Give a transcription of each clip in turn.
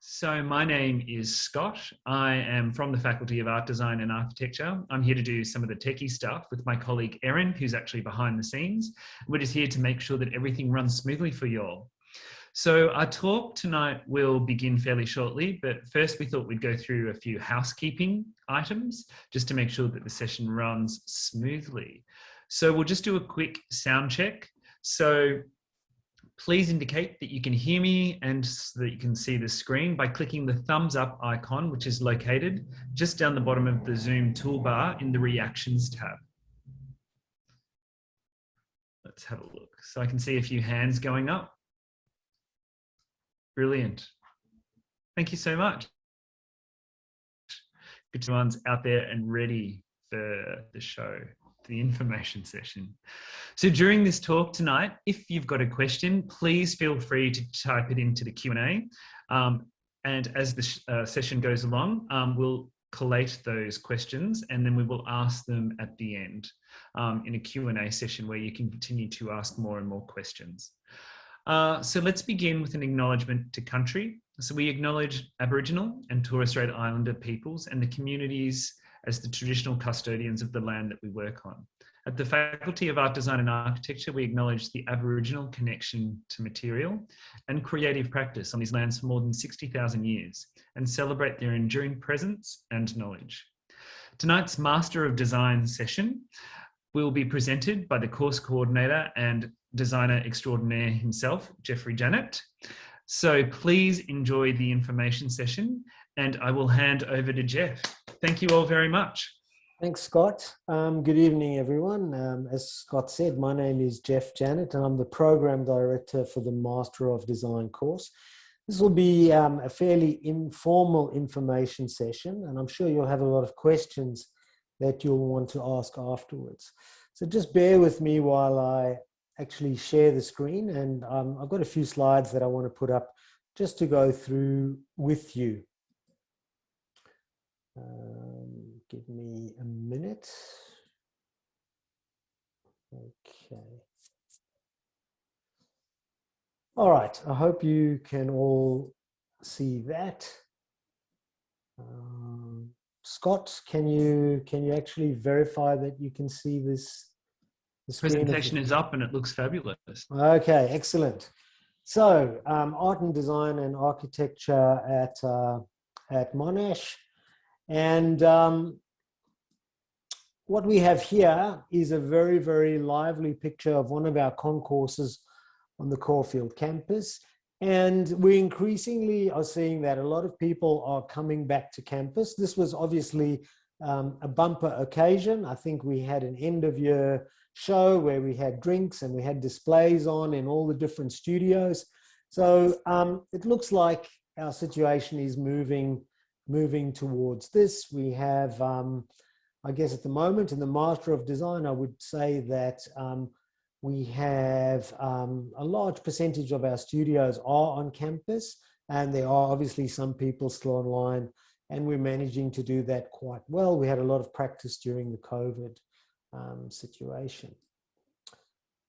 So my name is Scott. I am from the Faculty of Art Design and Architecture. I'm here to do some of the techie stuff with my colleague Erin, who's actually behind the scenes. We're just here to make sure that everything runs smoothly for you all. So our talk tonight will begin fairly shortly, but first we thought we'd go through a few housekeeping items just to make sure that the session runs smoothly. So we'll just do a quick sound check. So please indicate that you can hear me and so that you can see the screen by clicking the thumbs up icon, which is located just down the bottom of the Zoom toolbar in the Reactions tab. Let's have a look. So I can see a few hands going up. Brilliant. Thank you so much. Good ones out there and ready for the show, the information session. So during this talk tonight, if you've got a question, please feel free to type it into the Q&A. And as the session goes along, we'll collate those questions and then we will ask them at the end in a Q&A session where you can continue to ask more and more questions. So let's begin with an acknowledgement to country. So we acknowledge Aboriginal and Torres Strait Islander peoples and the communities as the traditional custodians of the land that we work on. At the Faculty of Art Design and Architecture, we acknowledge the Aboriginal connection to material and creative practice on these lands for more than 60,000 years and celebrate their enduring presence and knowledge. Tonight's Master of Design session will be presented by the course coordinator and designer extraordinaire himself, Jeffrey Janet. So please enjoy the information session and I will hand over to Jeff. Thank you all very much. Thanks, Scott. Good evening, everyone. As Scott said, my name is Jeff Janet and I'm the Program Director for the Master of Design course. This will be a fairly informal information session and I'm sure you'll have a lot of questions that you'll want to ask afterwards. So just bear with me while I actually share the screen and I've got a few slides that I want to put up just to go through with you. Give me a minute. Okay. All right, I hope you can all see that. Scott, can you actually verify that you can see this? The presentation is up and it looks fabulous. Okay, excellent. So, art and design and architecture at Monash. And what we have here is a very, very lively picture of one of our concourses on the Caulfield campus. And we increasingly are seeing that a lot of people are coming back to campus. This was obviously a bumper occasion. I think we had an end of year show where we had drinks and we had displays on in all the different studios. So it looks like our situation is moving towards this. We have, I guess at the moment in the Master of Design, I would say that we have a large percentage of our studios are on campus and there are obviously some people still online and we're managing to do that quite well. We had a lot of practice during the COVID situation.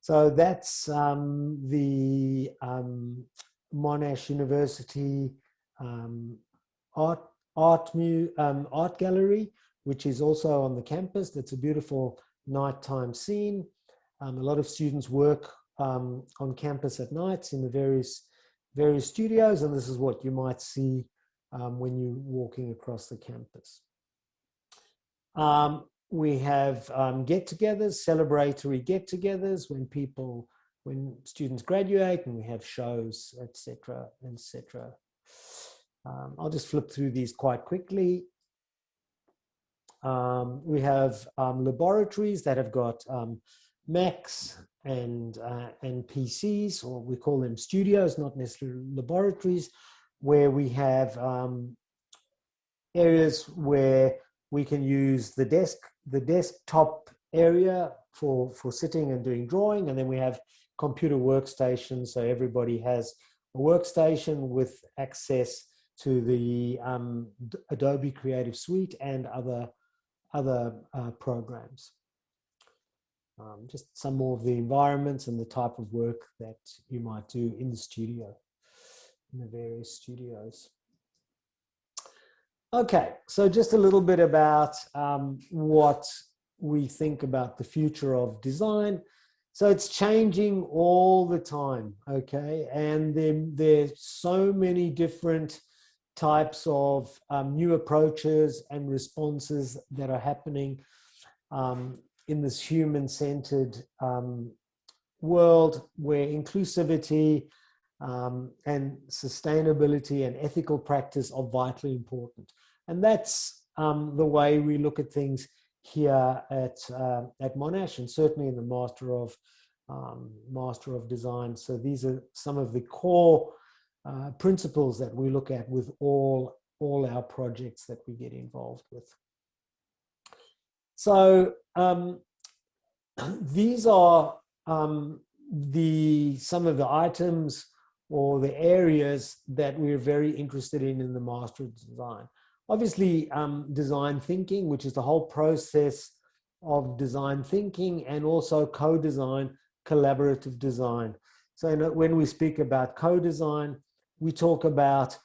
So that's the Monash University art gallery, which is also on the campus. That's a beautiful nighttime scene. A lot of students work on campus at nights in the various studios, and this is what you might see when you're walking across the campus. We have get-togethers, celebratory get-togethers when students graduate, and we have shows, etc., etc. I'll just flip through these quite quickly. We have laboratories that have got Macs and PCs, or we call them studios, not necessarily laboratories, where we have areas where we can use the desktop area for sitting and doing drawing, and then we have computer workstations, so everybody has a workstation with access to the Adobe Creative Suite and other programs. Just some more of the environments and the type of work that you might do in the studio, in the various studios. Okay, so just a little bit about what we think about the future of design. So it's changing all the time, okay? And there's so many different types of new approaches and responses that are happening in this human-centered world where inclusivity and sustainability and ethical practice are vitally important. And that's the way we look at things here at Monash, and certainly in the Master of Design. So these are some of the core principles that we look at with all our projects that we get involved with. So these are some of the items or the areas that we're very interested in the Master of Design. Obviously, design thinking, which is the whole process of design thinking, and also co-design, collaborative design. So when we speak about co-design, we talk about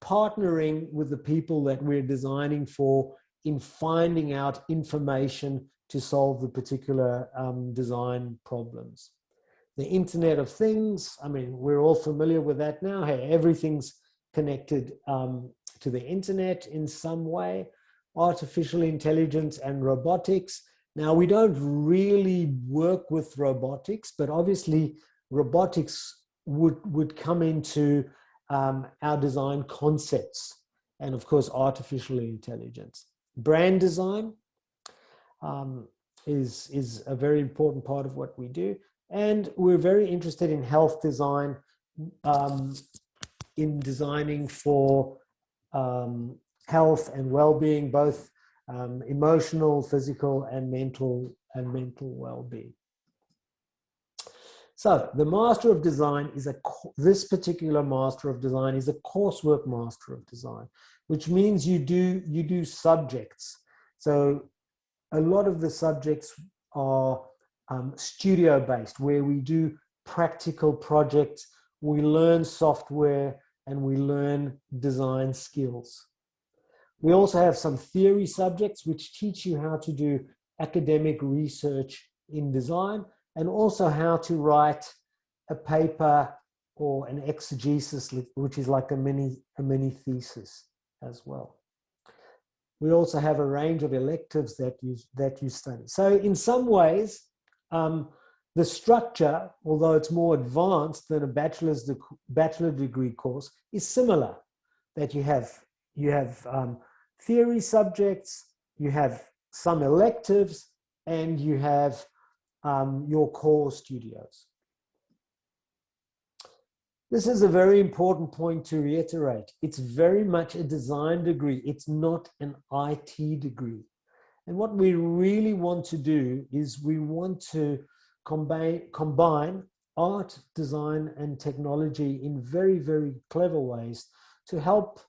partnering with the people that we're designing for in finding out information to solve the particular design problems. The Internet of Things, I mean, we're all familiar with that now. Hey, everything's connected to the internet in some way. Artificial intelligence and robotics. Now, we don't really work with robotics, but obviously robotics would come into our design concepts, and of course, artificial intelligence. Brand design is a very important part of what we do. And we're very interested in health design, in designing for health and well-being, both emotional, physical, and mental well-being. So the Master of Design is this particular Master of Design is a coursework Master of Design, which means you do subjects. So a lot of the subjects are studio-based, where we do practical projects, we learn software, and we learn design skills. We also have some theory subjects which teach you how to do academic research in design, and also how to write a paper or an exegesis, which is like a mini thesis as well. We also have a range of electives that you study. So in some ways, the structure, although it's more advanced than a bachelor degree course, is similar. That you have theory subjects, you have some electives, and you have your core studios. This is a very important point to reiterate. It's very much a design degree. It's not an IT degree. And what we really want to do is we want to combine art, design, and technology in very, very clever ways to help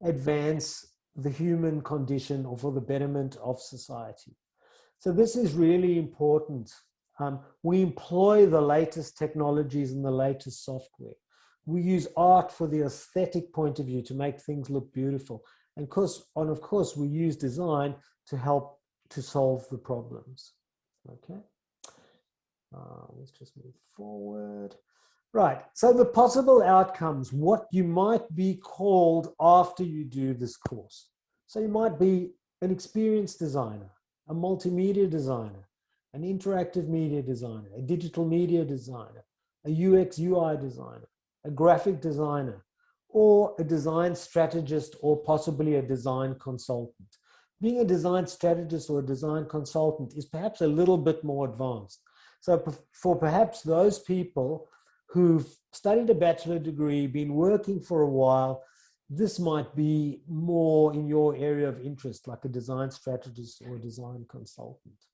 advance the human condition or for the betterment of society. So this is really important. We employ the latest technologies and the latest software. We use art for the aesthetic point of view to make things look beautiful. And of course, we use design to help to solve the problems. Okay. Let's just move forward. Right. So the possible outcomes, what you might be called after you do this course. So you might be an experienced designer, a multimedia designer, an interactive media designer, a digital media designer, a UX UI designer, a graphic designer, or a design strategist, or possibly a design consultant. Being a design strategist or a design consultant is perhaps a little bit more advanced. So for perhaps those people who've studied a bachelor degree, been working for a while, this might be more in your area of interest, like a design strategist or a design consultant.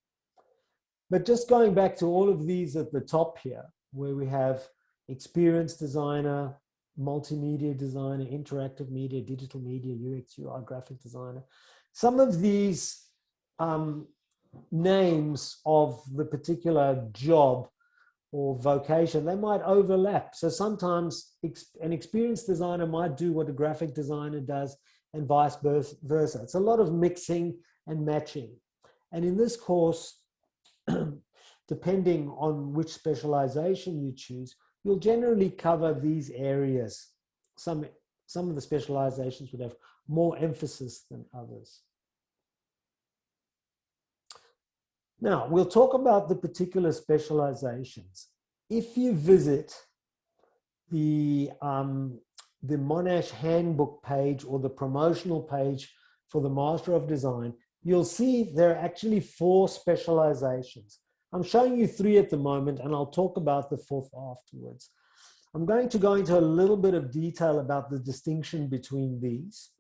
But just going back to all of these at the top here, where we have experienced designer, multimedia designer, interactive media, digital media, UX, UI, graphic designer. Some of these names of the particular job or vocation, they might overlap. So sometimes an experienced designer might do what a graphic designer does, and vice versa. It's a lot of mixing and matching. And in this course, depending on which specialization you choose, you'll generally cover these areas. Some of the specializations would have more emphasis than others. Now, we'll talk about the particular specializations. If you visit the Monash handbook page or the promotional page for the Master of Design, you'll see there are actually 4 specializations. I'm showing you 3 at the moment, and I'll talk about the 4th afterwards. I'm going to go into a little bit of detail about the distinction between these,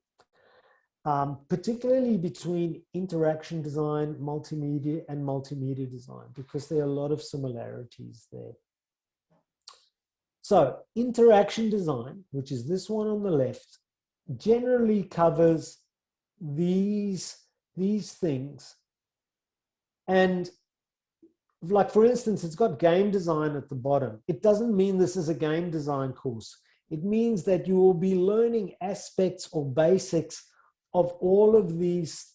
particularly between interaction design, multimedia, and multimedia design, because there are a lot of similarities there. So interaction design, which is this one on the left, generally covers these things. And like, for instance, it's got game design at the bottom. It doesn't mean this is a game design course. It means that you will be learning aspects or basics of all of these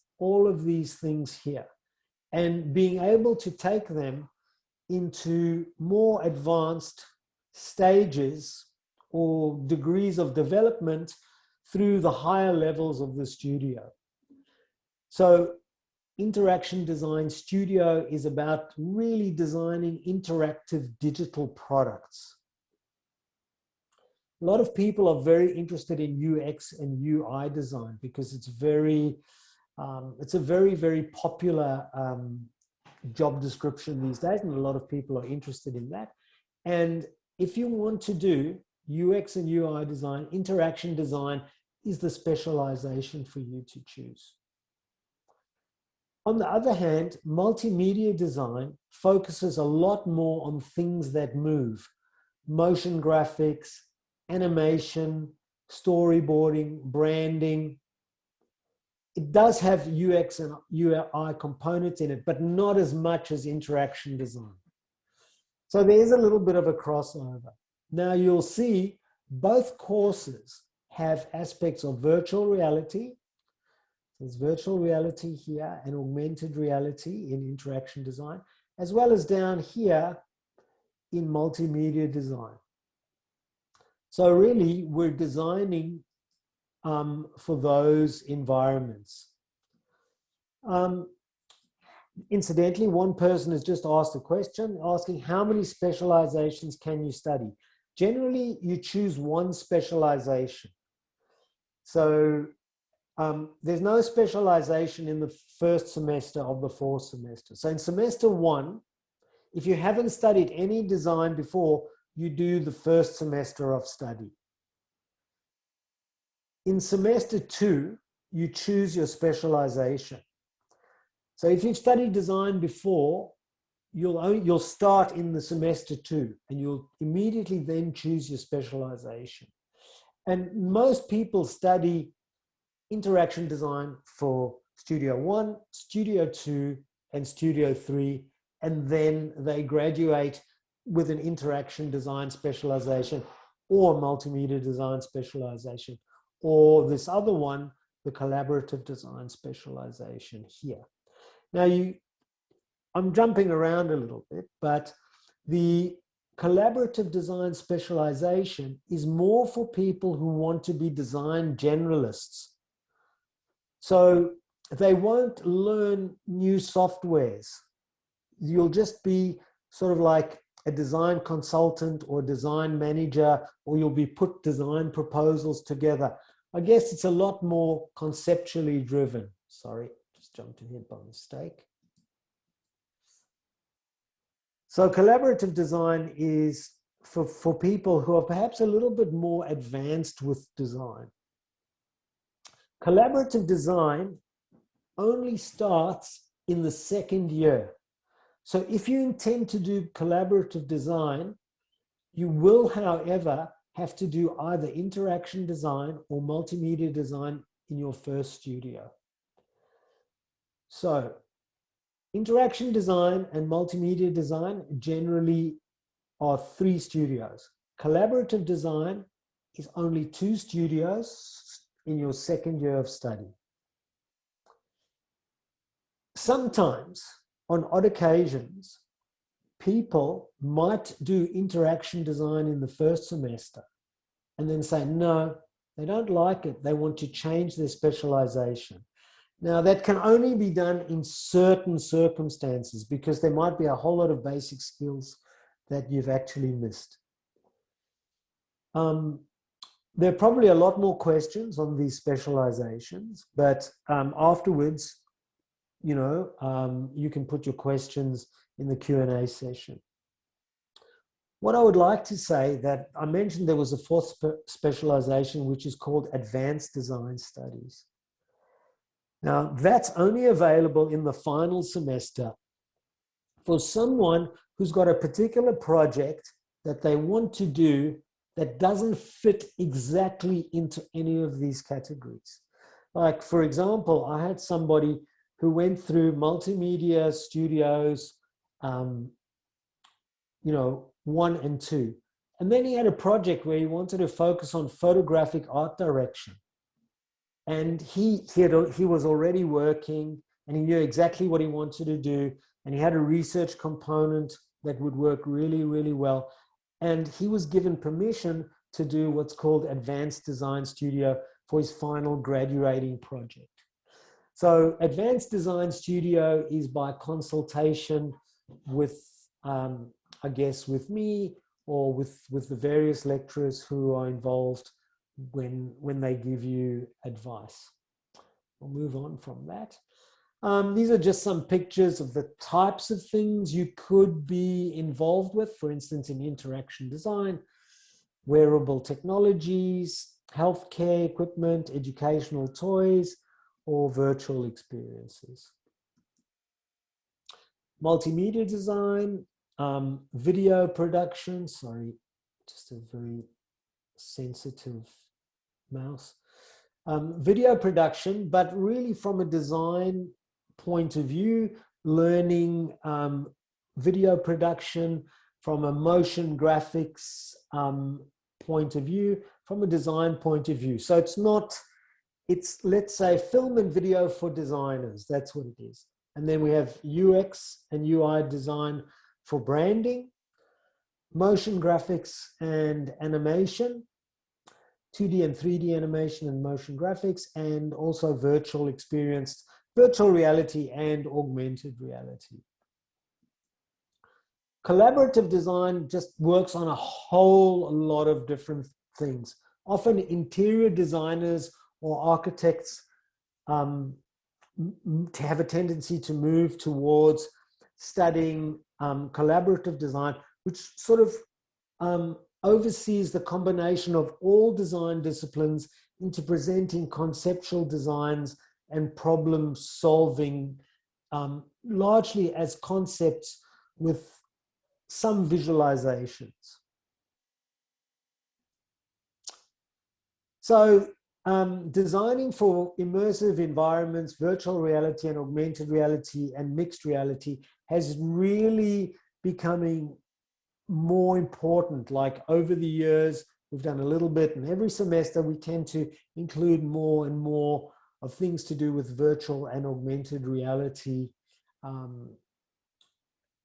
things here, and being able to take them into more advanced stages or degrees of development through the higher levels of the studio. So Interaction Design Studio is about really designing interactive digital products. A lot of people are very interested in UX and UI design because it's a very, very popular job description these days, and a lot of people are interested in that. And if you want to do UX and UI design, interaction design is the specialization for you to choose. On the other hand, multimedia design focuses a lot more on things that move: motion graphics, animation, storyboarding, branding. It does have UX and UI components in it, but not as much as interaction design. So there's a little bit of a crossover. Now you'll see both courses have aspects of virtual reality. There's virtual reality here and augmented reality in interaction design, as well as down here in multimedia design. So really, we're designing for those environments. Incidentally, one person has just asked a question asking, how many specializations can you study? Generally, you choose one specialization. So there's no specialization in the first semester of the 4th semester. So in semester 1, if you haven't studied any design before, you do the first semester of study. In semester 2, you choose your specialization. So if you've studied design before, you'll start in the semester 2, and you'll immediately then choose your specialization. And most people study interaction design for Studio 1, Studio 2, and Studio 3, and then they graduate with an interaction design specialization or multimedia design specialization, or this other one, the collaborative design specialization here. Now, I'm jumping around a little bit, but the collaborative design specialization is more for people who want to be design generalists. So they won't learn new softwares. You'll just be sort of like a design consultant or design manager, or you'll be put design proposals together. I guess it's a lot more conceptually driven. Sorry, just jumped ahead by mistake. So collaborative design is for people who are perhaps a little bit more advanced with design. Collaborative design only starts in the 2nd year. So if you intend to do collaborative design, you will, however, have to do either interaction design or multimedia design in your first studio. So interaction design and multimedia design generally are 3 studios. Collaborative design is only 2 studios, in your second year of study. Sometimes, on odd occasions, people might do interaction design in the first semester and then say, no, they don't like it. They want to change their specialization. Now, that can only be done in certain circumstances because there might be a whole lot of basic skills that you've actually missed. There are probably a lot more questions on these specializations, but afterwards, you can put your questions in the Q&A session. What I would like to say that I mentioned there was a fourth specialization, which is called Advanced Design Studies. Now, that's only available in the final semester for someone who's got a particular project that they want to do that doesn't fit exactly into any of these categories. Like, for example, I had somebody who went through multimedia studios, 1 and 2. And then he had a project where he wanted to focus on photographic art direction. And he was already working and he knew exactly what he wanted to do. And he had a research component that would work really, really well. And he was given permission to do what's called Advanced Design Studio for his final graduating project. So Advanced Design Studio is by consultation with, with me or with the various lecturers who are involved when they give you advice. We'll move on from that. These are just some pictures of the types of things you could be involved with, for instance, in interaction design, wearable technologies, healthcare equipment, educational toys, or virtual experiences. Multimedia design, video production, sorry, just a very sensitive mouse. Video production, but really from a design point of view, learning video production from a motion graphics point of view, from a design point of view. So it's, let's say, film and video for designers. That's what it is. And then we have UX and UI design for branding, motion graphics and animation, 2D and 3D animation and motion graphics, and also virtual experience, virtual reality and augmented reality. Collaborative design just works on a whole lot of different things. Often interior designers or architects have a tendency to move towards studying collaborative design, which sort of oversees the combination of all design disciplines into presenting conceptual designs and problem solving, largely as concepts with some visualizations. So designing for immersive environments, virtual reality and augmented reality and mixed reality has really becoming more important. Like over the years, we've done a little bit, and every semester we tend to include more and more of things to do with virtual and augmented reality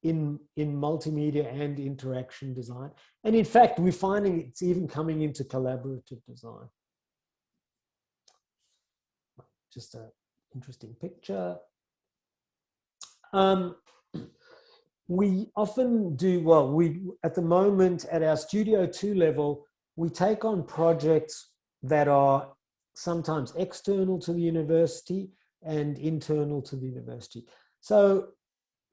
in multimedia and interaction design. And in fact, we're finding it's even coming into collaborative design. Just an interesting picture. We often do, well, at the moment at our Studio 2 level, we take on projects that are sometimes external to the university and internal to the university. So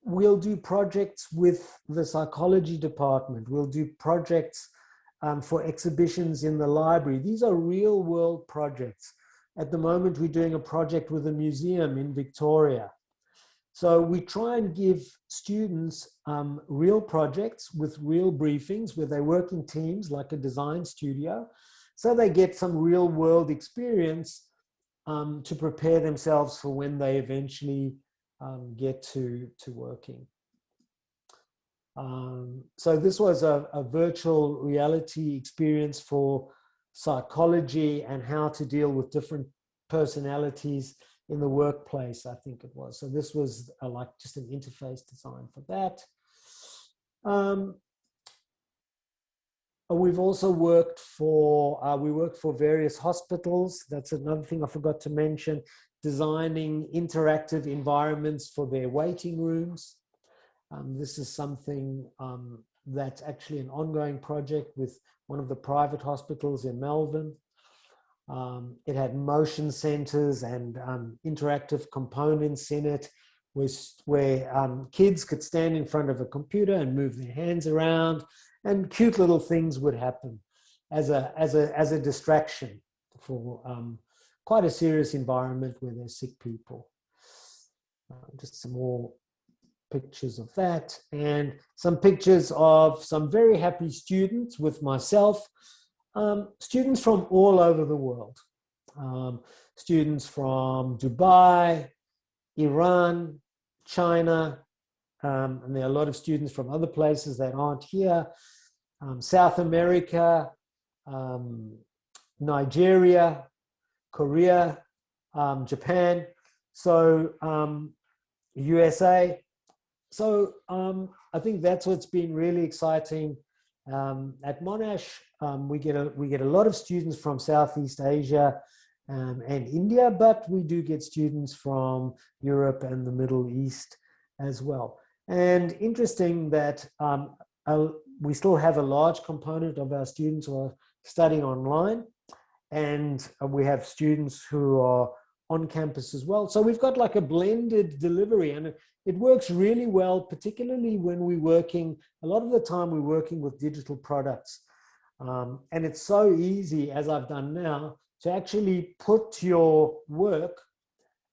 we'll do projects with the psychology department. We'll do projects for exhibitions in the library. These are real world projects. At the moment, we're doing a project with a museum in Victoria. So we try and give students real projects with real briefings where they work in teams like a design studio. So they get some real world experience to prepare themselves for when they eventually get to working. So this was a virtual reality experience for psychology and how to deal with different personalities in the workplace, I think it was. So this was like just an interface design for that. We've also worked for, we worked for various hospitals. That's another thing I forgot to mention, designing interactive environments for their waiting rooms. This is something that's actually an ongoing project with one of the private hospitals in Melbourne. It had motion centers and interactive components in it, where kids could stand in front of a computer and move their hands around, and cute little things would happen as a distraction for quite a serious environment where there's sick people. Just some more pictures of that, and some pictures of some very happy students with myself. Students from all over the world. Students from Dubai, Iran, China, and there are a lot of students from other places that aren't here. South America, Nigeria, Korea, Japan, so USA. So I think that's what's been really exciting. At Monash, we get a lot of students from Southeast Asia and India, but we do get students from Europe and the Middle East as well. And interesting that we still have a large component of our students who are studying online, and we have students who are on campus as well. So we've got like a blended delivery, and it works really well, particularly when we're working, a lot of the time we're working with digital products. And it's so easy, as I've done now, to actually put your work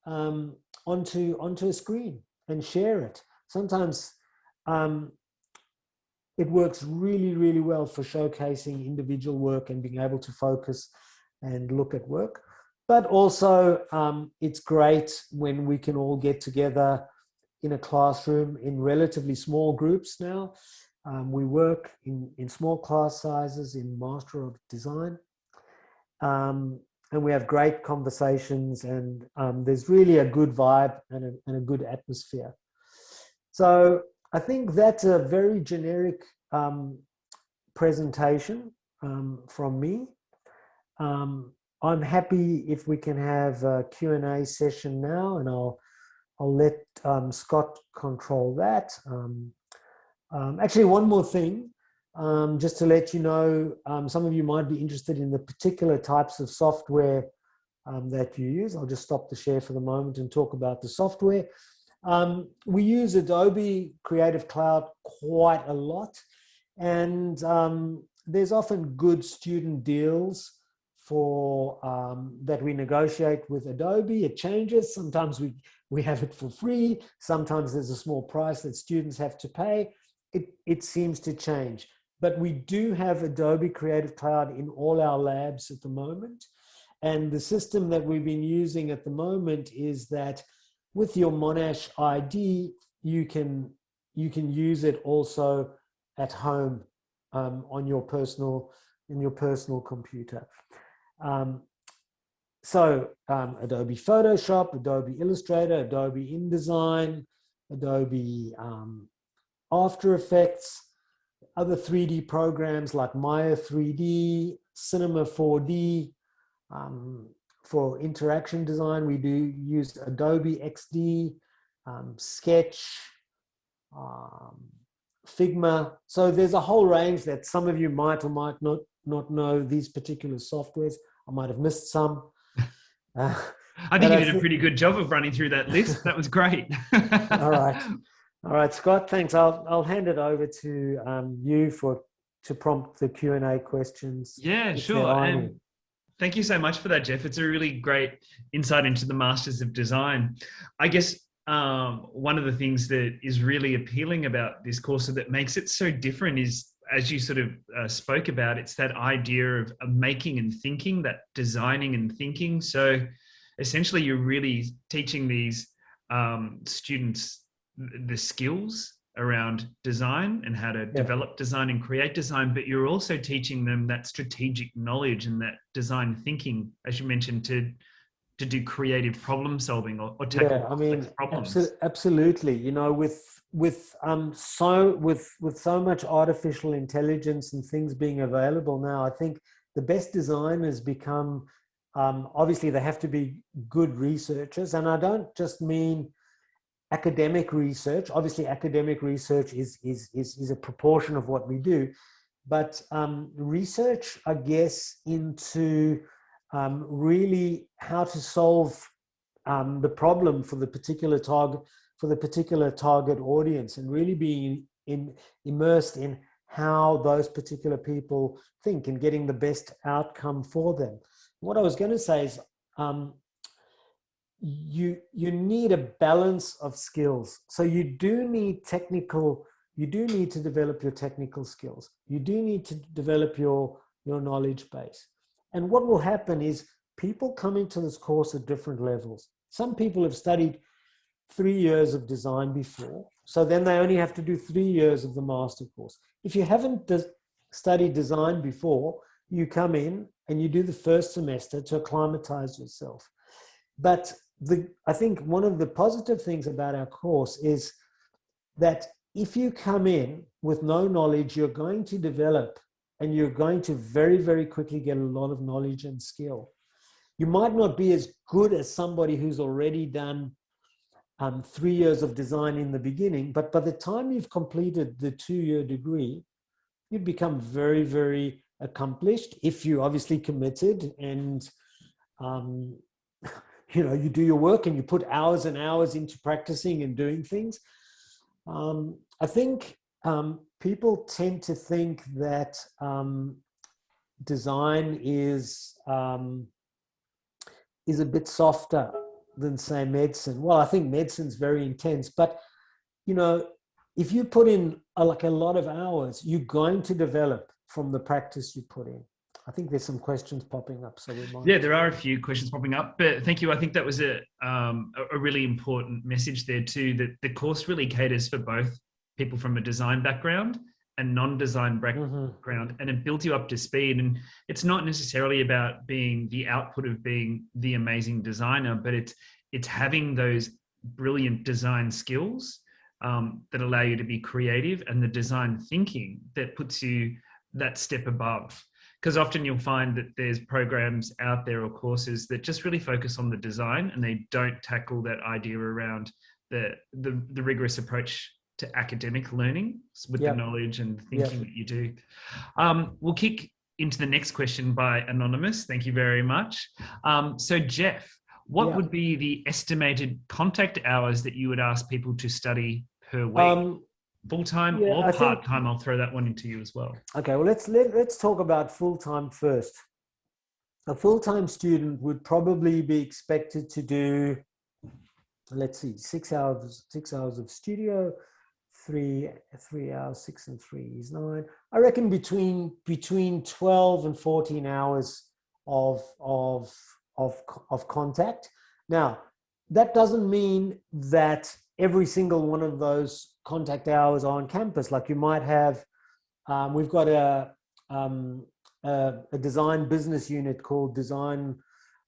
onto a screen and share it. Sometimes it works really, really well for showcasing individual work and being able to focus and look at work. But also it's great when we can all get together in a classroom in relatively small groups now. We work in small class sizes in Master of Design. And we have great conversations, and there's really a good vibe and a good atmosphere. So I think that's a very generic presentation from me. I'm happy if we can have a Q&A session now, and I'll let Scott control that. Actually, one more thing, just to let you know, some of you might be interested in the particular types of software that you use. I'll just stop the share for the moment and talk about the software. We use Adobe Creative Cloud quite a lot, and there's often good student deals for that we negotiate with Adobe. It changes. Sometimes we have it for free. Sometimes there's a small price that students have to pay. It seems to change. But we do have Adobe Creative Cloud in all our labs at the moment. And the system that we've been using at the moment is that with your Monash ID, you can use it also at home on your personal computer. Adobe Photoshop, Adobe Illustrator, Adobe InDesign, Adobe After Effects, other 3D programs like Maya 3D, Cinema 4D. For interaction design, we do use Adobe XD, Sketch, Figma. So there's a whole range that some of you might or might not know these particular softwares. I might have missed some. I think you did a pretty good job of running through that list. That was great. All right, Scott, thanks. I'll hand it over to you to prompt the Q&A questions. Yeah, sure. And thank you so much for that, Jeff. It's a really great insight into the Masters of Design. I guess one of the things that is really appealing about this course, or that makes it so different, is, as you sort of spoke about, it's that idea of making and thinking, that designing and thinking. So essentially you're really teaching these students the skills around design and how to develop design and create design, but you're also teaching them that strategic knowledge and that design thinking, as you mentioned, to do creative problem solving or tackle complex problems. Absolutely. You know, with so much artificial intelligence and things being available now, I think the best designers become, obviously they have to be good researchers. And I don't just mean academic research. Obviously academic research is a proportion of what we do, but research, I guess, into really how to solve the problem for the particular target audience, and really being immersed in how those particular people think and getting the best outcome for them. What I was going to say is you need a balance of skills. So you do need to develop your technical skills. You do need to develop your knowledge base. And what will happen is people come into this course at different levels. Some people have studied 3 years of design before, so then they only have to do 3 years of the master course. If you haven't studied design before, you come in and you do the first semester to acclimatize yourself. But I think one of the positive things about our course is that if you come in with no knowledge, you're going to develop, and you're going to very, very quickly get a lot of knowledge and skill. You might not be as good as somebody who's already done 3 years of design in the beginning, but by the time you've completed the 2-year degree, you'd become very, very accomplished if you're obviously committed and you do your work and you put hours and hours into practicing and doing things. I think people tend to think that design is a bit softer than, say, medicine. Well, I think medicine's very intense, but if you put in a lot of hours, you're going to develop from the practice you put in. I think there's some questions popping up, so we might. Yeah, there are a few questions popping up, but thank you. I think that was a really important message there too, that the course really caters for both people from a design background and non-design background, and it builds you up to speed. And it's not necessarily about being the output of being the amazing designer, but it's having those brilliant design skills that allow you to be creative, and the design thinking that puts you that step above. Because often you'll find that there's programs out there or courses that just really focus on the design, and they don't tackle that idea around the rigorous approach to academic learning with the knowledge and thinking that you do. We'll kick into the next question by Anonymous. Thank you very much. So Jeff, what would be the estimated contact hours that you would ask people to study per week? Full-time or part-time? I'll throw that one into you as well. Okay, well, let's talk about full-time first. A full-time student would probably be expected to do, let's see, 6 hours of studio, 3 hours, 6 and 3 is 9. I reckon between 12 and 14 hours of contact. Now, that doesn't mean that every single one of those contact hours are on campus. Like you might have, we've got a design business unit called Design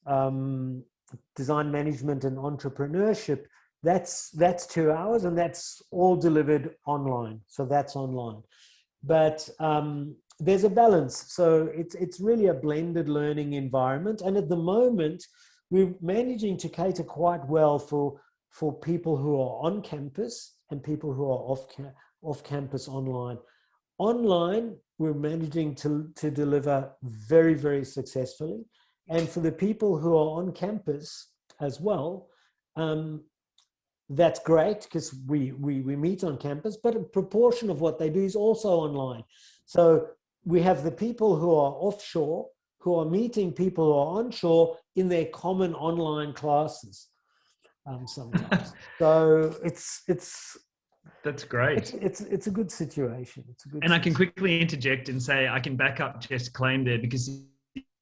Management and Entrepreneurship. That's 2 hours, and that's all delivered online. So that's online. But there's a balance. So it's really a blended learning environment. And at the moment, we're managing to cater quite well for people who are on campus and people who are off campus online. Online, we're managing to deliver very, very successfully. And for the people who are on campus as well, that's great because we meet on campus, but a proportion of what they do is also online. So we have the people who are offshore who are meeting people who are onshore in their common online classes sometimes. So that's great. It's a good situation. I can quickly interject and say I can back up Jeff's claim there, because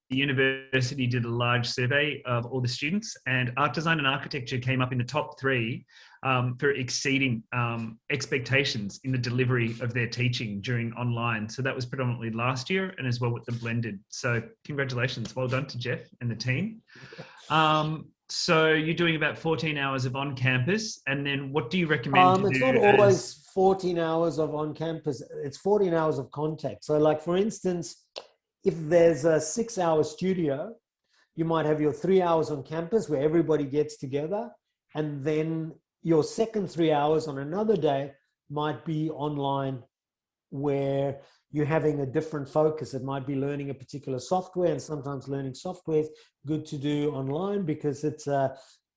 the university did a large survey of all the students, and art design and architecture came up in the top 3 for exceeding expectations in the delivery of their teaching during online. So that was predominantly last year, and as well with the blended. So congratulations, well done to Jeff and the team. So you're doing about 14 hours of on campus, and then what do you recommend to It's do? not always 14 hours of on campus. It's 14 hours of contact. So like, for instance, if there's a 6-hour studio, you might have your 3 hours on campus where everybody gets together, and then your second 3 hours on another day might be online, where you're having a different focus. It might be learning a particular software, and sometimes learning software is good to do online because it's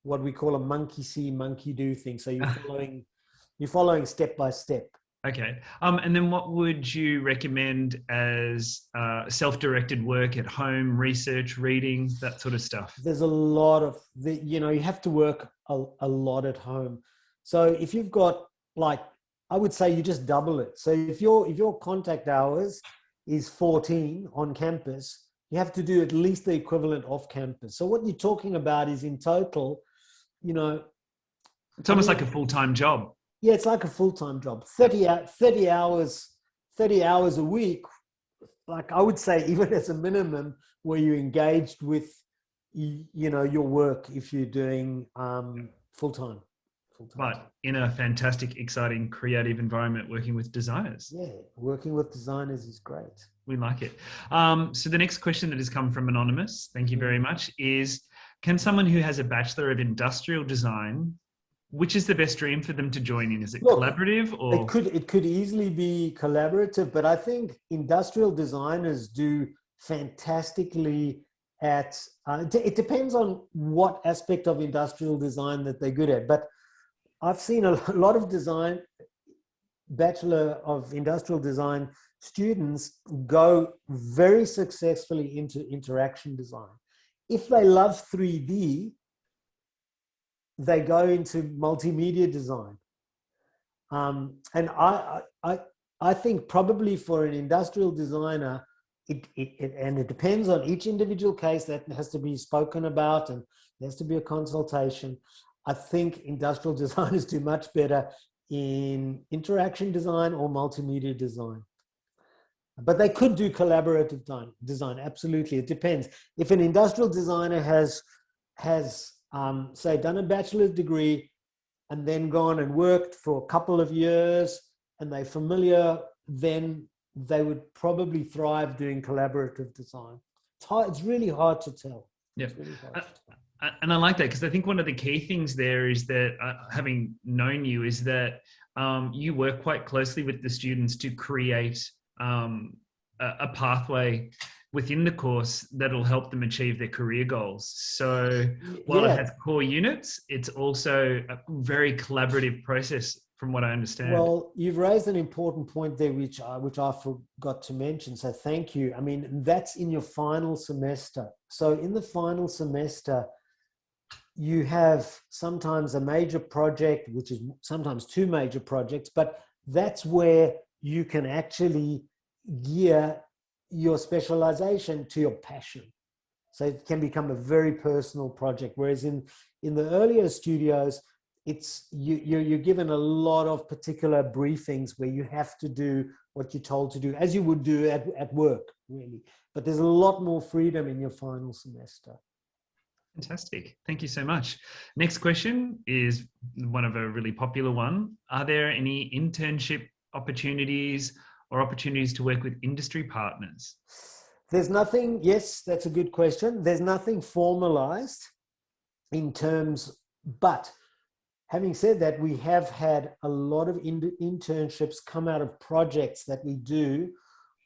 what we call a monkey see, monkey do thing. So you're following step by step. Okay. And then what would you recommend as self-directed work at home, research, reading, that sort of stuff? There's a lot of, you have to work a lot at home. So if you've got, like, I would say you just double it. So if your contact hours is 14 on campus, you have to do at least the equivalent off campus. So what you're talking about is, in total, it's almost like a full-time job. Yeah, it's like a full-time job. 30 hours a week. Like, I would say, even as a minimum, where you're engaged with, your work, if you're doing full-time. But in a fantastic, exciting, creative environment, working with designers. Yeah, working with designers is great. We like it. So the next question that has come from Anonymous, thank you very much, is, can someone who has a Bachelor of Industrial Design, which is the best stream for them to join in? Is it collaborative or? It could easily be collaborative, but I think industrial designers do fantastically at, it depends on what aspect of industrial design that they're good at. But I've seen a lot of Bachelor of Industrial Design students go very successfully into interaction design. If they love 3D, they go into multimedia design. And I think probably for an industrial designer, it depends on each individual case. That has to be spoken about, and there has to be a consultation. I think industrial designers do much better in interaction design or multimedia design. But they could do collaborative design, absolutely. It depends. If an industrial designer has say, done a bachelor's degree and then gone and worked for a couple of years and they're familiar, then they would probably thrive doing collaborative design. It's really hard to tell. Yeah. Really hard to tell. And I like that, because I think one of the key things there is that, having known you, is that you work quite closely with the students to create a pathway within the course that'll help them achieve their career goals. So while it has core units, it's also a very collaborative process, from what I understand. Well, you've raised an important point there, which I forgot to mention. So thank you. I mean, that's in your final semester. So in the final semester, you have sometimes a major project, which is sometimes 2 major projects, but that's where you can actually gear your specialization to your passion. So it can become a very personal project. Whereas in the earlier studios, you're given a lot of particular briefings where you have to do what you're told to do, as you would do at work, really. But there's a lot more freedom in your final semester. Fantastic. Thank you so much. Next question is one of a really popular one. Are there any internship opportunities or opportunities to work with industry partners? There's nothing, yes, that's a good question. There's nothing formalized in terms, but having said that, we have had a lot of internships come out of projects that we do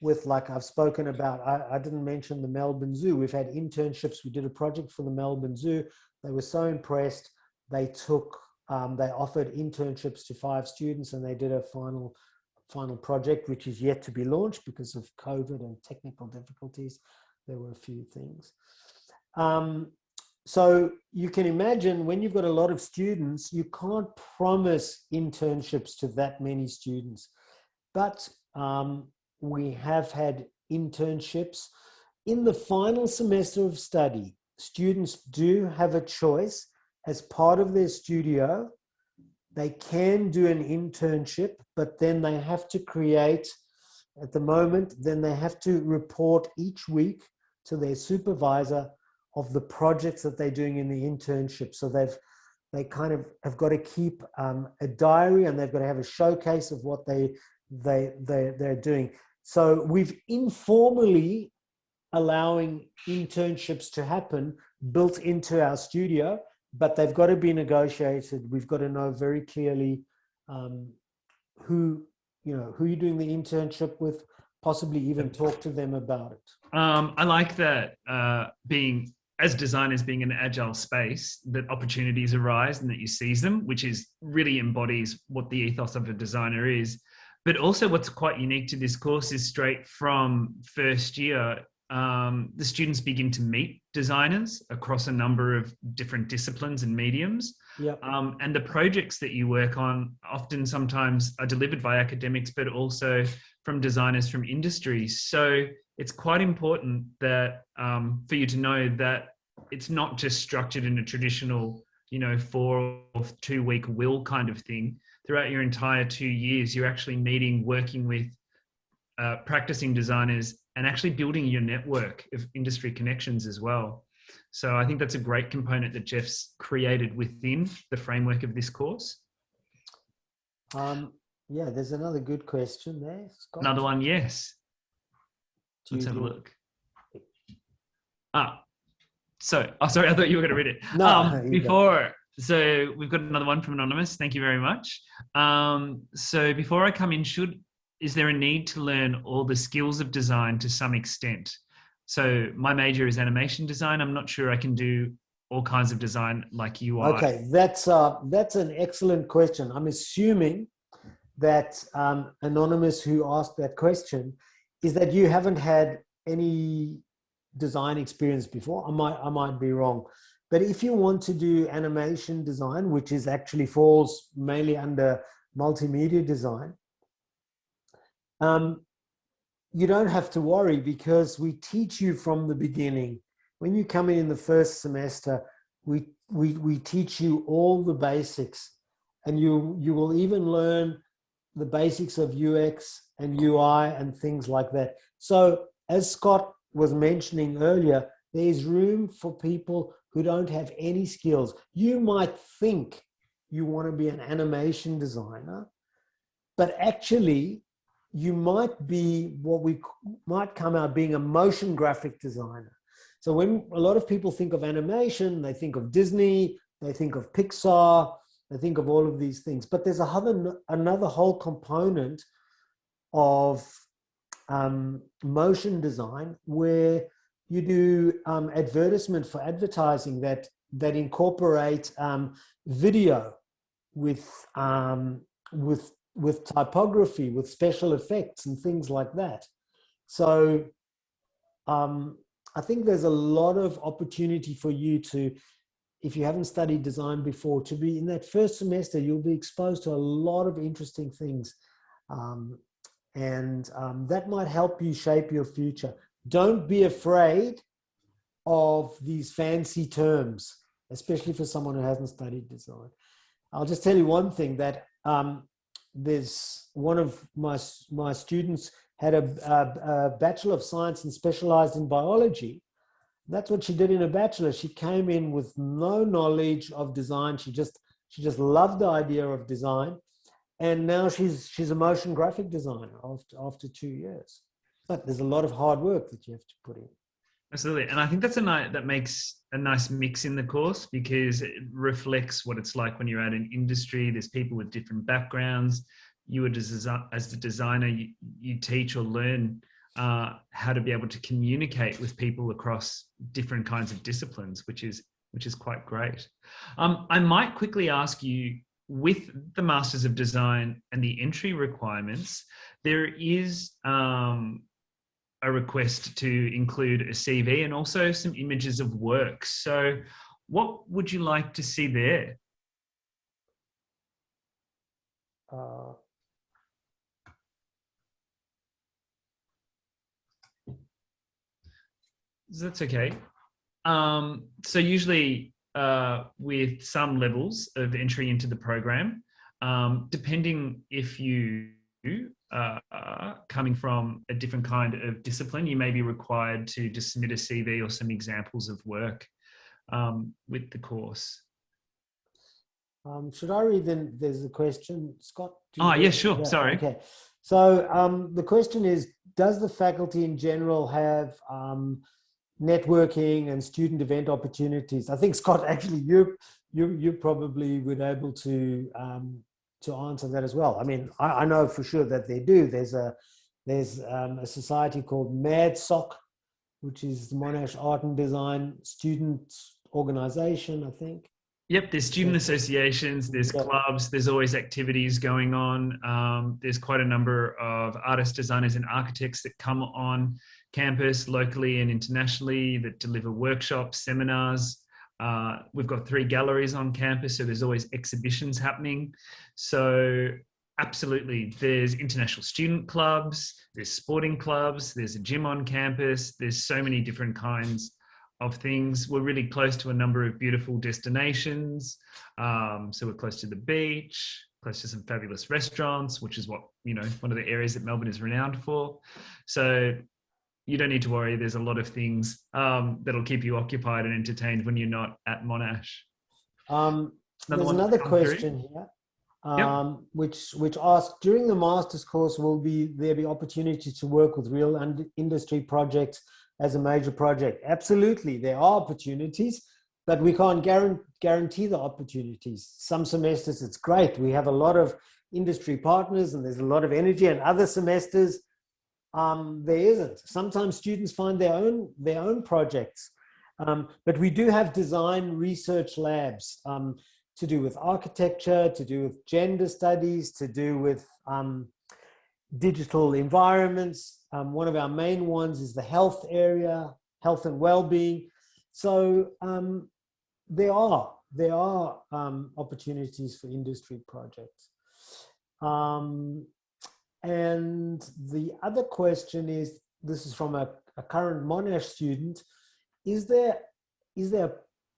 with, like I've spoken about, I didn't mention the Melbourne Zoo. We've had internships. We did a project for the Melbourne Zoo. They were so impressed. They offered internships to 5 students, and they did a final project, which is yet to be launched because of COVID and technical difficulties. There were a few things. So you can imagine, when you've got a lot of students, you can't promise internships to that many students. But we have had internships In the final semester of study, students do have a choice as part of their studio. They can do an internship, but then they have to create, at the moment, then they have to report each week to their supervisor of the projects that they're doing in the internship. So they kind of have got to keep a diary, and they've got to have a showcase of what they're doing. So we've informally allowing internships to happen built into our studio, but they've got to be negotiated. We've got to know very clearly who you're doing the internship with, possibly even talk to them about it. I like that being, as designers, being an agile space, that opportunities arise and that you seize them, which is really embodies what the ethos of a designer is. But also what's quite unique to this course is straight from first year, the students begin to meet designers across a number of different disciplines and mediums. Yep. And the projects that you work on often sometimes are delivered by academics, but also from designers from industries. So it's quite important that for you to know that it's not just structured in a traditional, 4 or 2 week will kind of thing. Throughout your entire 2 years, you're actually meeting, working with practicing designers and actually building your network of industry connections as well. So I think that's a great component that Jeff's created within the framework of this course. Yeah, there's another good question there, Scott. Another one, yes. Let's have a look. Sorry, I thought you were going to read it. No, So we've got another one from Anonymous. Thank you very much. So before I come in, is there a need to learn all the skills of design to some extent? So my major is animation design. I'm not sure I can do all kinds of design like UI. Okay, that's an excellent question. I'm assuming that Anonymous, who asked that question, is that you haven't had any design experience before. I might be wrong. But if you want to do animation design, which is actually falls mainly under multimedia design, you don't have to worry, because we teach you from the beginning. When you come in the first semester, we teach you all the basics, and you will even learn the basics of UX and UI and things like that. So as Scott was mentioning earlier, there's room for people who don't have any skills. You might think you want to be an animation designer, but actually you might be what we might come out being a motion graphic designer. So when a lot of people think of animation, they think of Disney, they think of Pixar, they think of all of these things. But there's another whole component of motion design where you do advertisement for advertising that incorporate video with typography, with special effects and things like that. So I think there's a lot of opportunity for you to, if you haven't studied design before, to be in that first semester, you'll be exposed to a lot of interesting things. And that might help you shape your future. Don't be afraid of these fancy terms, especially for someone who hasn't studied design. I'll just tell you one thing, that there's one of my students had a Bachelor of Science and specialized in biology. That's what she did in a bachelor. She came in with no knowledge of design. She just loved the idea of design. And now she's a motion graphic designer after 2 years. But there's a lot of hard work that you have to put in. Absolutely. And I think that makes a nice mix in the course, because it reflects what it's like when you're out in industry. There's people with different backgrounds. You as the designer, you teach or learn how to be able to communicate with people across different kinds of disciplines, which is quite great. I might quickly ask you, with the Masters of Design and the entry requirements, there is a request to include a CV and also some images of work. So what would you like to see there? That's okay. So usually with some levels of entry into the program, depending if you are coming from a different kind of discipline, you may be required to just submit a CV or some examples of work with the course. Should I read then? There's a question, Scott. Yeah, sure. Yeah, Sorry. okay. So the question is, does the faculty in general have networking and student event opportunities? I think, Scott, actually, you probably would be able to answer that as well. I mean, I know for sure that they do. There's a society called MADSOC, which is the Monash Art and Design Student Organization, I think. Yep, there's student associations, there's clubs, there's always activities going on. There's quite a number of artists, designers, and architects that come on campus locally and internationally that deliver workshops, seminars. We've got 3 galleries on campus, so there's always exhibitions happening. So absolutely, there's international student clubs, there's sporting clubs, there's a gym on campus, there's so many different kinds of things. We're really close to a number of beautiful destinations. So we're close to the beach, close to some fabulous restaurants, which is what, one of the areas that Melbourne is renowned for. So you don't need to worry. There's a lot of things that'll keep you occupied and entertained when you're not at Monash. There's another question here, which asks, during the master's course, will there be opportunity to work with real industry projects as a major project? Absolutely, there are opportunities, but we can't guarantee the opportunities. Some semesters it's great. We have a lot of industry partners and there's a lot of energy, and other semesters there isn't. Sometimes students find their own projects, but we do have design research labs to do with architecture, to do with gender studies, to do with digital environments. One of our main ones is the health area, health and well-being. So there are opportunities for industry projects. And the other question is, this is from a current Monash student, is there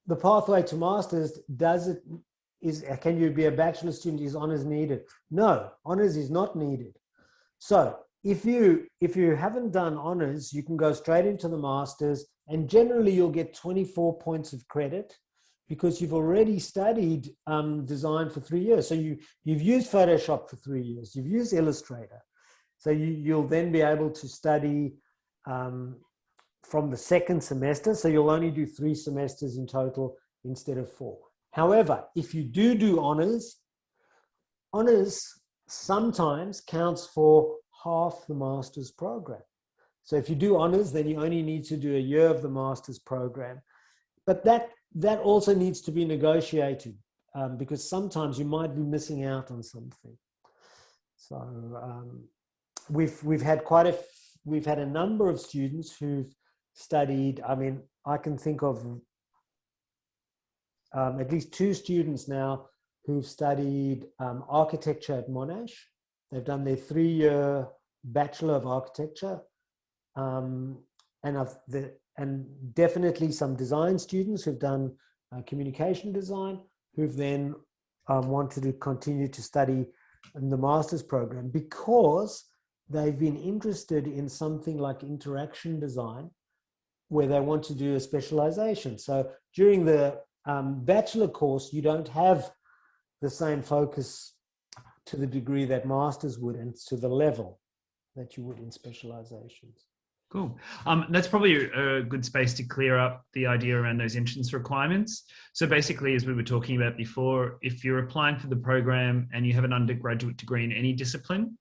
the pathway to masters, can you be a bachelor student? Is honors needed? No, honors is not needed. So if you haven't done honors, you can go straight into the masters, and generally you'll get 24 points of credit because you've already studied design for 3 years. So you've used Photoshop for 3 years, you've used Illustrator. So you'll then be able to study from the second semester. So you'll only do 3 semesters in total instead of 4. However, if you do honors sometimes counts for half the master's program. So if you do honors, then you only need to do a year of the master's program. But that also needs to be negotiated because sometimes you might be missing out on something. So we've had a number of students who've studied. I mean, I can think of at least 2 students now who've studied architecture at Monash. They've done their 3-year Bachelor of Architecture, and definitely some design students who've done communication design, who've then wanted to continue to study in the master's program because they've been interested in something like interaction design, where they want to do a specialization. So during the bachelor course, you don't have the same focus to the degree that masters would and to the level that you would in specializations. Cool. That's probably a good space to clear up the idea around those entrance requirements. So basically, as we were talking about before, if you're applying for the program and you have an undergraduate degree in any discipline,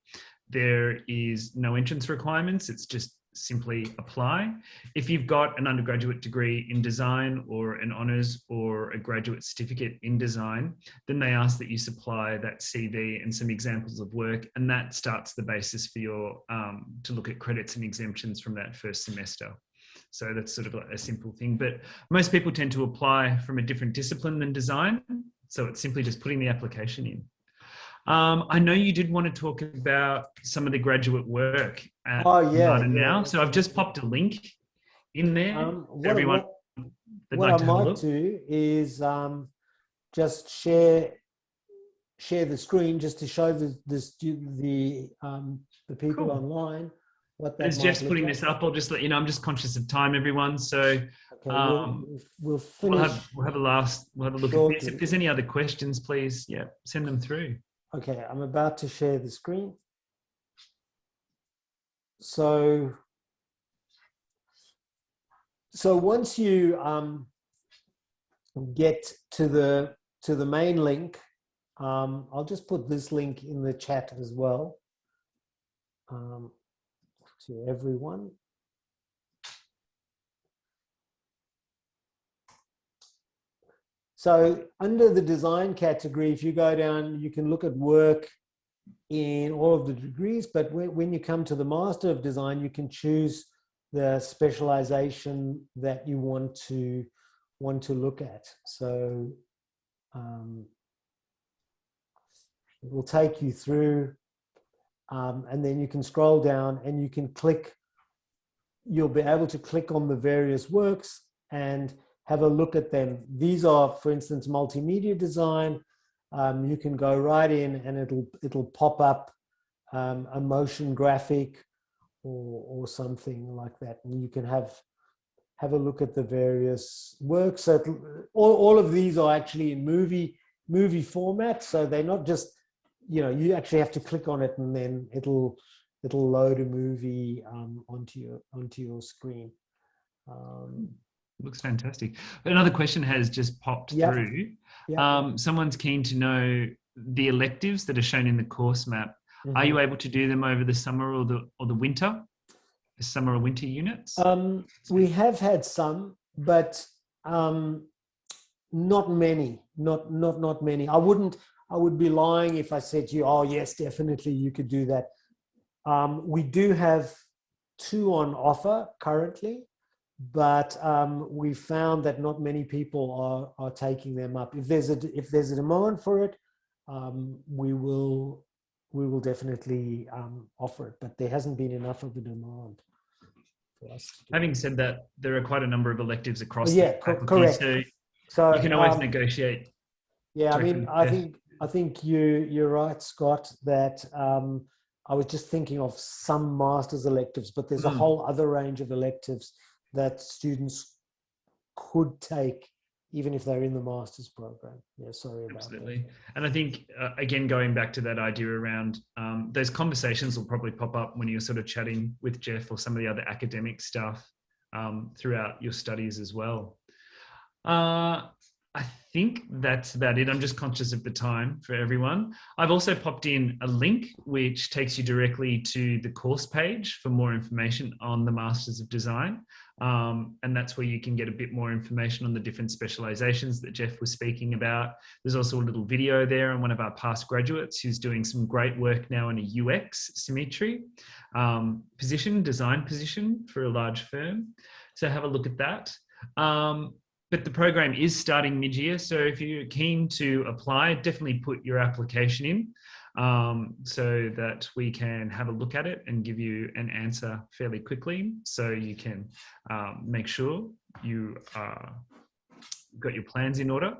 there is no entrance requirements. It's just simply apply. If you've got an undergraduate degree in design or an honours or a graduate certificate in design, then they ask that you supply that CV and some examples of work, and that starts the basis for your to look at credits and exemptions from that first semester. So that's sort of a simple thing, but most people tend to apply from a different discipline than design, so it's simply just putting the application in. I know you did want to talk about some of the graduate work at Martin now. So I've just popped a link in there? What, Everyone what, that'd what like I to have a might look? do is just share the screen just to show the people Cool. online what But that as might Jeff's look putting like. this up, I'll just let you know, I'm just conscious of time, everyone. So Okay, um, we'll we'll finish have a look at this. If shortly. there's any other questions, please, yeah, send them through. Okay, I'm about to share the screen. So once you get to the main link, I'll just put this link in the chat as well to everyone. So under the design category, if you go down, you can look at work in all of the degrees, but when you come to the Master of Design, you can choose the specialization that you want to look at. So it will take you through, and then you can scroll down and you can click. You'll be able to click on the various works and have a look at them. These are, for instance, multimedia design. You can go right in and it'll pop up a motion graphic or something like that, and you can have a look at the various works. So all of these are actually in movie format, so they're not just, you actually have to click on it and then it'll load a movie onto your screen. Looks fantastic. Another question has just popped through. Someone's keen to know the electives that are shown in the course map. Mm-hmm. Are you able to do them over the summer or the winter? The summer or winter units? We have had some, but not many. Not many. I would be lying if I said to you, oh yes, definitely you could do that. We do have 2 on offer currently, but we found that not many people are taking them up. If there's a demand for it, we will definitely offer it, but there hasn't been enough of a demand for us to do. Having said that, there are quite a number of electives across the faculty, correct. So you can always negotiate. Yeah, I mean, I think you're right, Scott, that I was just thinking of some master's electives, but there's a whole other range of electives that students could take even if they're in the master's program. Yeah, sorry about Absolutely. that. And I think, again, going back to that idea around those conversations will probably pop up when you're sort of chatting with Jeff or some of the other academic stuff throughout your studies as well. I think that's about it. I'm just conscious of the time for everyone. I've also popped in a link which takes you directly to the course page for more information on the Masters of Design. And that's where you can get a bit more information on the different specializations that Jeff was speaking about. There's also a little video there on one of our past graduates who's doing some great work now in a UX symmetry design position for a large firm. So have a look at that. But the program is starting mid-year, so if you're keen to apply, definitely put your application in so that we can have a look at it and give you an answer fairly quickly, so you can make sure you got your plans in order.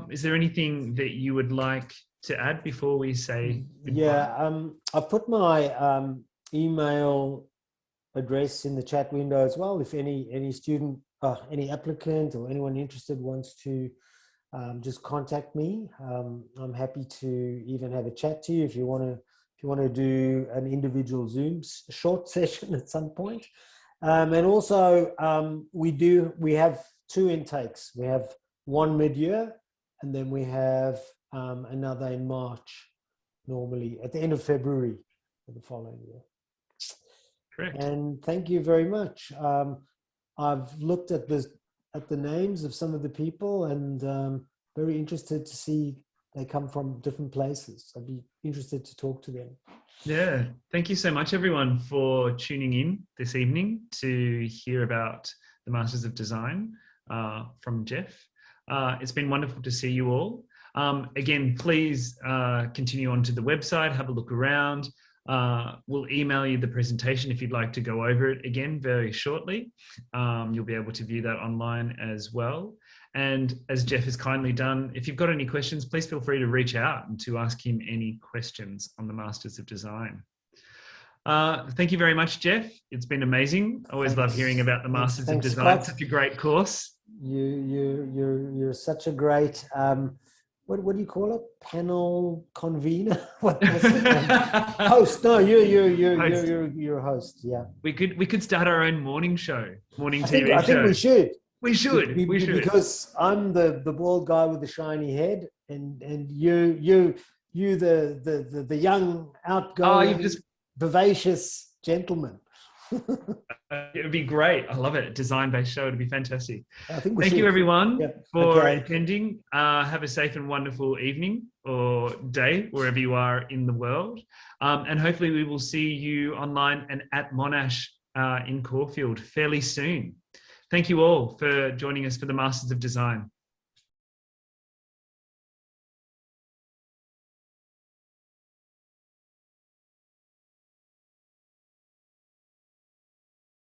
Is there anything that you would like to add before we say goodbye? Yeah, I put my email address in the chat window as well. If any student, any applicant or anyone interested wants to just contact me, I'm happy to even have a chat to you if you want to do an individual Zoom short session at some point. And also we have 2 intakes. We have one mid-year, and then we have another in March, normally at the end of February for the following year. Correct. And thank you very much. I've looked at the names of some of the people, and very interested to see they come from different places. I'd be interested to talk to them. Yeah, thank you so much, everyone, for tuning in this evening to hear about the Masters of Design from Jeff. It's been wonderful to see you all. Again, please continue on to the website, have a look around. We'll email you the presentation if you'd like to go over it again very shortly. You'll be able to view that online as well. And as Jeff has kindly done, if you've got any questions, please feel free to reach out and to ask him any questions on the Masters of Design. Thank you very much, Jeff. It's been amazing. I always love hearing about the Masters of Design. Such a great course. You're such a great what do you call it? Panel convener? What's it? Host? No, you're a host. Yeah. We could start our own morning show, TV show. I think we should. We should because I'm the bald guy with the shiny head, and you the young, outgoing, vivacious gentleman. It would be great. I love it. Design-based show. It'd be fantastic. Thank you, everyone, for attending. Have a safe and wonderful evening or day wherever you are in the world, and hopefully we will see you online and at Monash in Caulfield fairly soon. Thank you all for joining us for the Masters of Design.